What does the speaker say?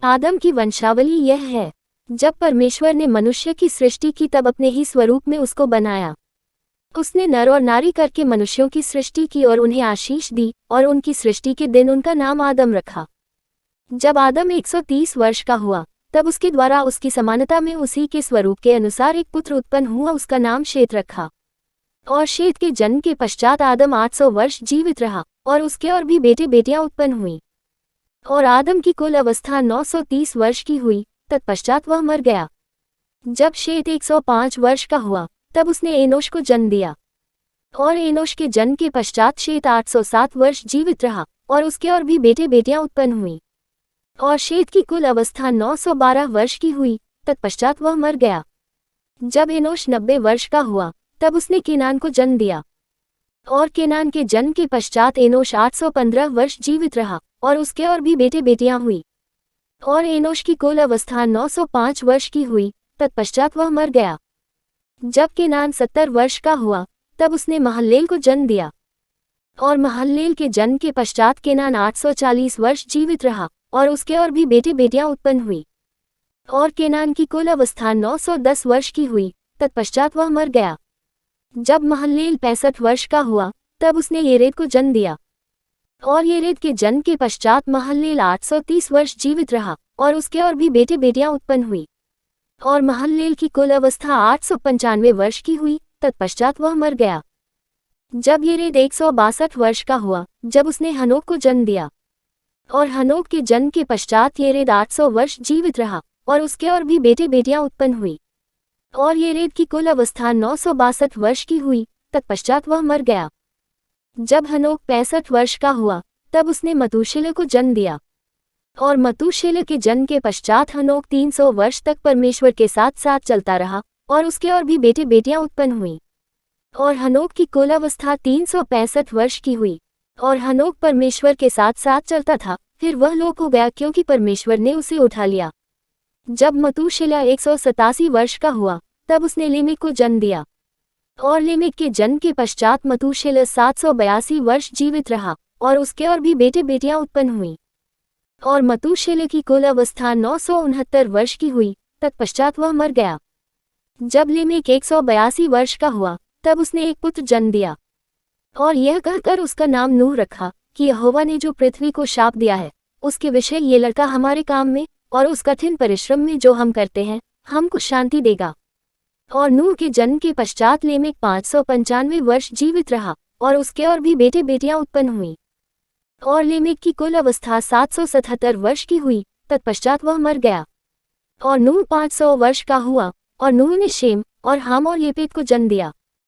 आदम की वंशावली यह है। जब परमेश्वर ने मनुष्य की सृष्टि की तब अपने ही स्वरूप में उसको बनाया। उसने नर और नारी करके मनुष्यों की सृष्टि की और उन्हें आशीष दी और उनकी सृष्टि के दिन उनका नाम आदम रखा। जब आदम 130 वर्ष का हुआ तब उसके द्वारा उसकी समानता में उसी के स्वरूप के अनुसार एक पुत्र उत्पन्न हुआ, उसका नाम शेत रखा। और शेत के जन्म के पश्चात आदम 800 वर्ष जीवित रहा और उसके और भी बेटे बेटियां उत्पन्न हुई। और आदम की कुल अवस्था 930 वर्ष की हुई, तत्पश्चात वह मर गया। जब शेत 105 वर्ष का हुआ तब उसने एनोश को जन्म दिया। और एनोश के जन्म के पश्चात शेत 807 वर्ष जीवित रहा और उसके और भी बेटे बेटियां उत्पन्न हुई। और शेत की कुल अवस्था 912 वर्ष की हुई, तत्पश्चात वह मर गया। जब एनोश 90 वर्ष का हुआ तब उसने केनान को जन्म दिया। और केनान के जन्म के पश्चात एनोश 815 वर्ष जीवित रहा और उसके और भी बेटे बेटियां हुई। और एनोश की कुल अवस्था 905 वर्ष की हुई, तत्पश्चात वह मर गया। जब केनान 70 वर्ष का हुआ तब उसने महल्लेल को जन्म दिया। और महल्लेल के जन्म के पश्चात केनान 840 वर्ष जीवित रहा और उसके और भी बेटे बेटियां उत्पन्न हुई। और केनान की कुल अवस्था 910 वर्ष की हुई, तत्पश्चात वह मर गया। जब महल्लेल 65 वर्ष का हुआ तब उसने येरेद को जन्म दिया। और येरेद के जन्म के पश्चात महल्लेल 830 वर्ष जीवित रहा और उसके और भी बेटे बेटियां उत्पन्न हुई। और महल्लेल की कुल अवस्था 895 वर्ष की हुई, तत्पश्चात वह मर गया। जब येरेद 162 वर्ष का हुआ जब उसने हनोक को जन्म दिया। और हनोक के जन्म के पश्चात येरेद 800 वर्ष जीवित रहा और उसके और भी बेटे बेटियां उत्पन्न हुई। और येरेद की कुल अवस्था 962 वर्ष की हुई, तत्पश्चात वह मर गया। जब हनोक 65 वर्ष का हुआ तब उसने मतूशेलह को जन्म दिया। और मतूशेलह के जन्म के पश्चात हनोक 300 वर्ष तक परमेश्वर के साथ साथ चलता रहा और उसके और भी बेटे बेटियां उत्पन्न हुई। और हनोक की कुल अवस्था 365 वर्ष की हुई। और हनोक परमेश्वर के साथ साथ चलता था, फिर वह लोक हो गया क्योंकि परमेश्वर ने उसे उठा लिया। जब मतूशेलह 187 वर्ष का हुआ तब उसने लेमेक को जन्म दिया। और लेमेक के जन्म के पश्चात मतूशेलह 782 वर्ष जीवित रहा और उसके और भी बेटे बेटियां उत्पन्न हुई। और मतूशेलह की कुल अवस्था 969 वर्ष की हुई, तत्पश्चात वह मर गया। जब लेमेक 182 वर्ष का हुआ तब उसने एक पुत्र जन्म दिया। और यह कहकर उसका नाम नूह रखा कि यहोवा ने जो पृथ्वी को शाप दिया है उसके विषय ये लड़का हमारे काम में और उस कठिन परिश्रम में जो हम करते हैं हमको शांति देगा। और नूह के जन्म के पश्चात लेमेक 595 वर्ष जीवित रहा और उसके और भी बेटे बेटियां उत्पन्न हुई। और लेमेक की कुल अवस्था 777 वर्ष की हुई, तत्पश्चात वह मर गया। और नूह 500 वर्ष का हुआ और नूह ने शेम और हाम और येपेत को जन्म दिया।